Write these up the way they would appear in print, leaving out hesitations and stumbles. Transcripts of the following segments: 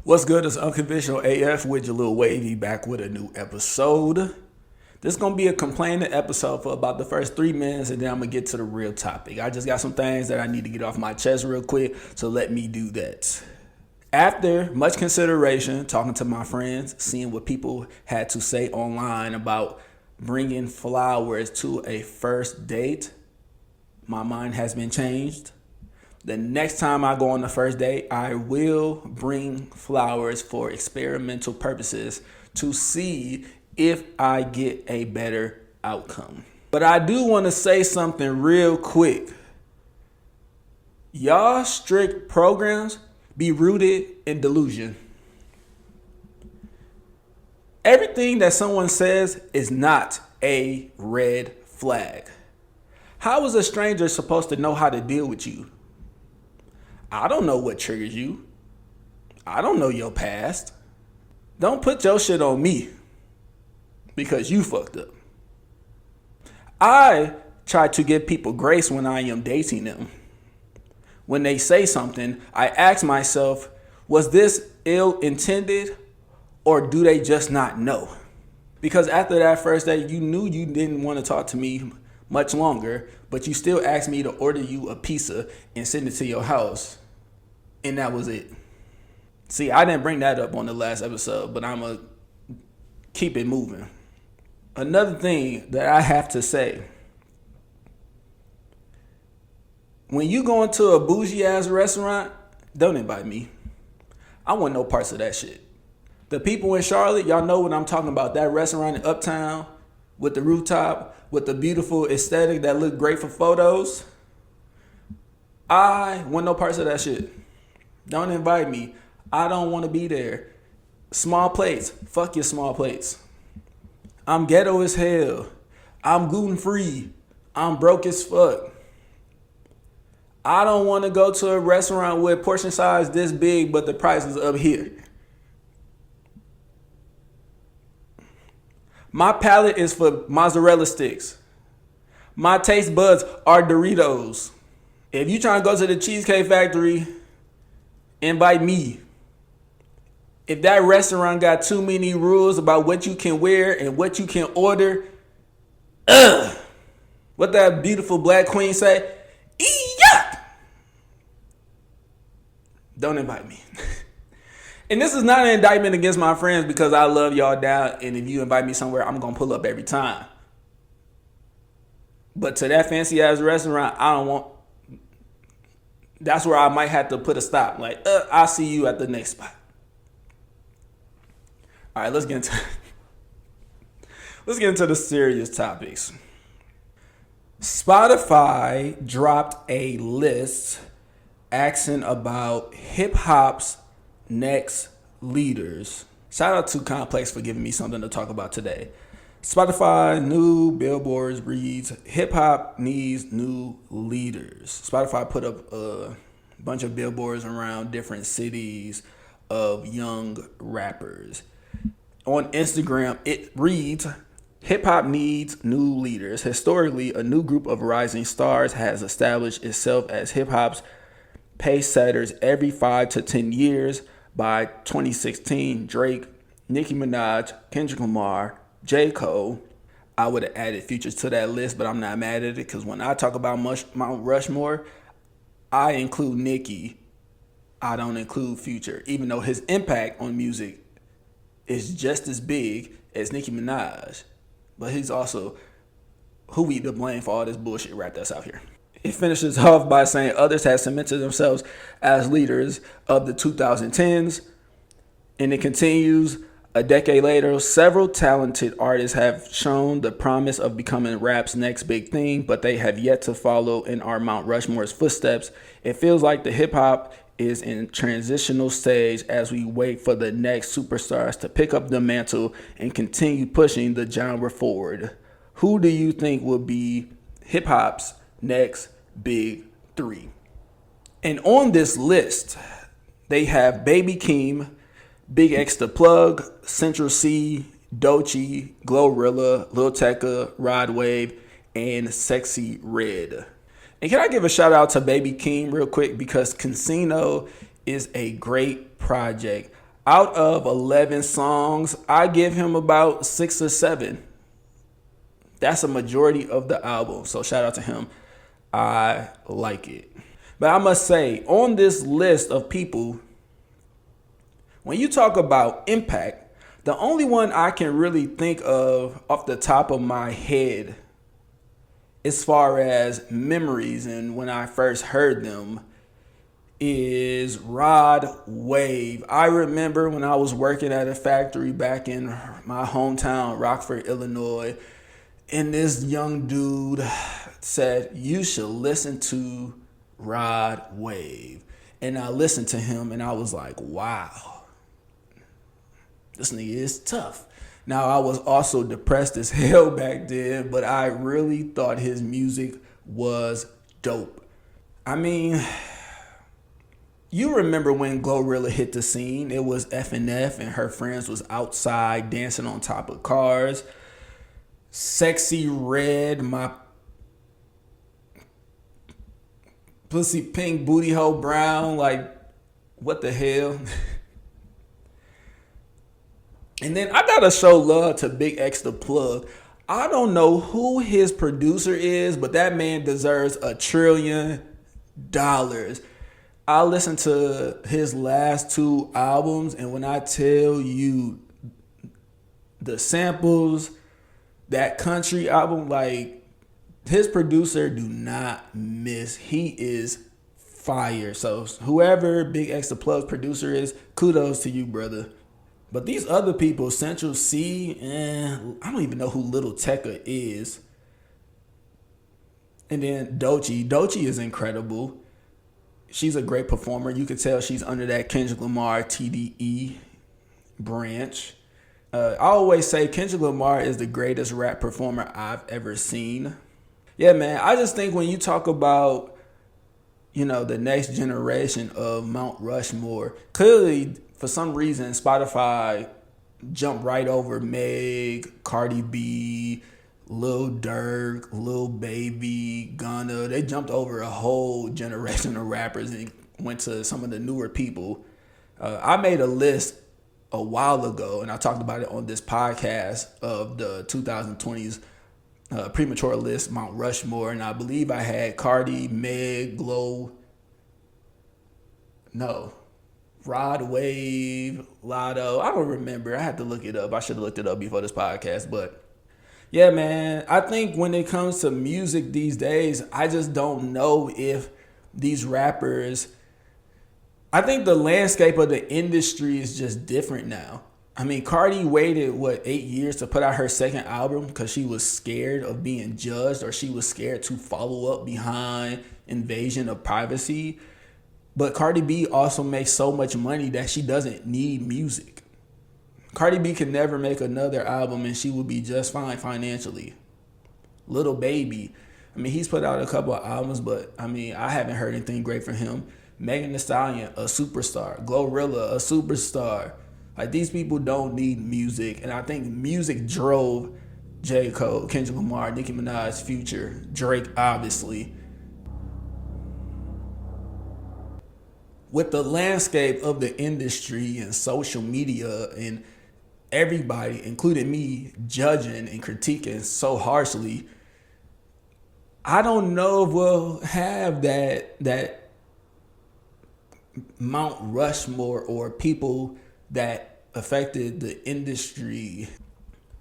What's good? It's Unconventional AF with Jaleel Wavy back with a new episode. This is going to be a complaining episode for about the first 3 minutes, and then I'm going to get to the real topic. I just got some things that I need to get off my chest real quick, so let me do that. After much consideration, talking to my friends, seeing what people had to say online about bringing flowers to a first date, my mind has been changed. The next time I go on the first date, I will bring flowers for experimental purposes to see if I get a better outcome. But I do want to say something real quick. Y'all strict programs be rooted in delusion. Everything that someone says is not a red flag. How is a stranger supposed to know how to deal with you? I don't know what triggers you. I don't know your past. Don't put your shit on me because you fucked up. I try to give people grace when I am dating them. When they say something, I ask myself, was this ill-intended or do they just not know? Because after that first date, you knew you didn't want to talk to me much longer, but you still asked me to order you a pizza and send it to your house. And that was it. See, I didn't bring that up on the last episode, but I'm going to keep it moving. Another thing that I have to say, when you go into a bougie ass restaurant, don't invite me. I want no parts of that shit. The people in Charlotte, y'all know what I'm talking about. That restaurant in Uptown with the rooftop, with the beautiful aesthetic that look great for photos. I want no parts of that shit. Don't invite me. I don't want to be there. Small plates. Fuck your small plates. I'm ghetto as hell. I'm gluten free. I'm broke as fuck. I don't want to go to a restaurant with portion size this big, but the price is up here. My palate is for mozzarella sticks. My taste buds are Doritos. If you trying to go to the Cheesecake Factory, invite me. If that restaurant got too many rules about what you can wear and what you can order, what that beautiful black queen say? Yuck! Don't invite me. And this is not an indictment against my friends because I love y'all down, and if you invite me somewhere, I'm going to pull up every time. But to that fancy ass restaurant, I don't want. That's where I might have to put a stop. Like, I'll see you at the next spot. All right, let's get into the serious topics. Spotify dropped a list asking about hip hop's next leaders. Shout out to Complex for giving me something to talk about today. Spotify new billboards reads, hip hop needs new leaders. Spotify put up a bunch of billboards around different cities of young rappers. On Instagram, it reads, hip hop needs new leaders. Historically, a new group of rising stars has established itself as hip hop's pace setters every 5 to 10 years. By 2016, Drake, Nicki Minaj, Kendrick Lamar, J. Cole. I would have added Future to that list, but I'm not mad at it because when I talk about Mount Rushmore, I include Nicki. I don't include Future, even though his impact on music is just as big as Nicki Minaj. But he's also who we to blame for all this bullshit rap that's out here. It finishes off by saying others have cemented themselves as leaders of the 2010s. And it continues, a decade later, several talented artists have shown the promise of becoming rap's next big thing, but they have yet to follow in our Mount Rushmore's footsteps. It feels like the hip hop is in transitional stage as we wait for the next superstars to pick up the mantle and continue pushing the genre forward. Who do you think will be hip hop's next big three? And on this list, they have Baby Keem, Big X the Plug, Central C, Doechii, Glorilla, Lil Tecca, Rod Wave, and Sexy Red. And can I give a shout out to Baby Keem real quick because Casino is a great project. Out of 11 songs, I give him about 6 or 7. That's a majority of the album. So shout out to him. I like it. But I must say, on this list of people, when you talk about impact, the only one I can really think of off the top of my head as far as memories and when I first heard them is Rod Wave. I remember when I was working at a factory back in my hometown, Rockford, Illinois, and this young dude said, you should listen to Rod Wave. And I listened to him and I was like, wow, this nigga is tough. Now, I was also depressed as hell back then, but I really thought his music was dope. I mean, you remember when Glorilla hit the scene? It was F&F and her friends was outside dancing on top of cars. Sexy Red, my pussy pink booty hole brown. Like, what the hell? And then I gotta show love to Big X the Plug. I don't know who his producer is, but that man deserves $1 trillion. I listened to his last 2 albums, and when I tell you the samples, that country album, like, his producer do not miss. He is fire. So whoever Big X the Plug's producer is, kudos to you, brother. But these other people, Central C, I don't even know who Little Tecca is. And then Doechii. Doechii is incredible. She's a great performer. You can tell she's under that Kendrick Lamar TDE branch. I always say Kendrick Lamar is the greatest rap performer I've ever seen. Yeah, man, I just think when you talk about, the next generation of Mount Rushmore, clearly, for some reason, Spotify jumped right over Meg, Cardi B, Lil Durk, Lil Baby, Gunna. They jumped over a whole generation of rappers and went to some of the newer people. I made a list a while ago, and I talked about it on this podcast of the 2020s premature list, Mount Rushmore, and I believe I had Cardi, Meg, Rod Wave, Lotto. I don't remember. I had to look it up. I should have looked it up before this podcast. But yeah, man, I think when it comes to music these days, I just don't know if these rappers, I think the landscape of the industry is just different now. I mean, Cardi waited, 8 years to put out her second album because she was scared of being judged, or she was scared to follow up behind invasion of privacy. But Cardi B also makes so much money that she doesn't need music. Cardi B can never make another album and she will be just fine financially. Lil Baby, I mean, he's put out a couple of albums, but I mean, I haven't heard anything great from him. Megan Thee Stallion, a superstar. Glorilla, a superstar. Like, these people don't need music, and I think music drove J. Cole, Kendrick Lamar, Nicki Minaj, Future, Drake, obviously. With the landscape of the industry and social media and everybody, including me, judging and critiquing so harshly, I don't know if we'll have that Mount Rushmore or people that affected the industry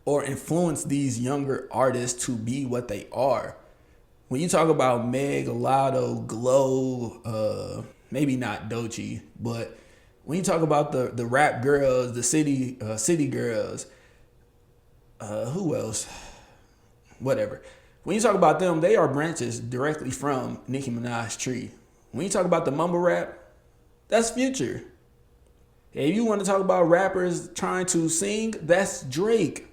or influenced these younger artists to be what they are. When you talk about Meg, Lotto, Glow, maybe not Doechii, but when you talk about the rap girls, the city girls, who else? Whatever. When you talk about them, they are branches directly from Nicki Minaj's tree. When you talk about the mumble rap, that's Future. If you want to talk about rappers trying to sing, that's Drake.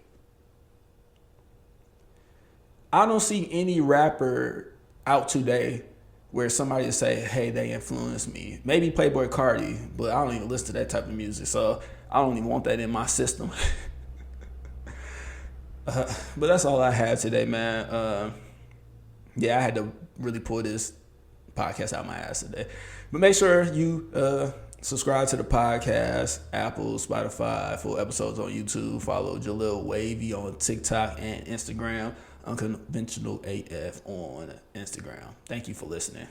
I don't see any rapper out today where somebody say, hey, they influenced me. Maybe Playboy Cardi, but I don't even listen to that type of music, so I don't even want that in my system. But that's all I have today, man. Yeah, I had to really pull this podcast out my ass today. But make sure you Subscribe to the podcast, Apple, Spotify, full episodes on YouTube. Follow Jaleel Wavy on TikTok and Instagram. Unconventional AF on Instagram. Thank you for listening.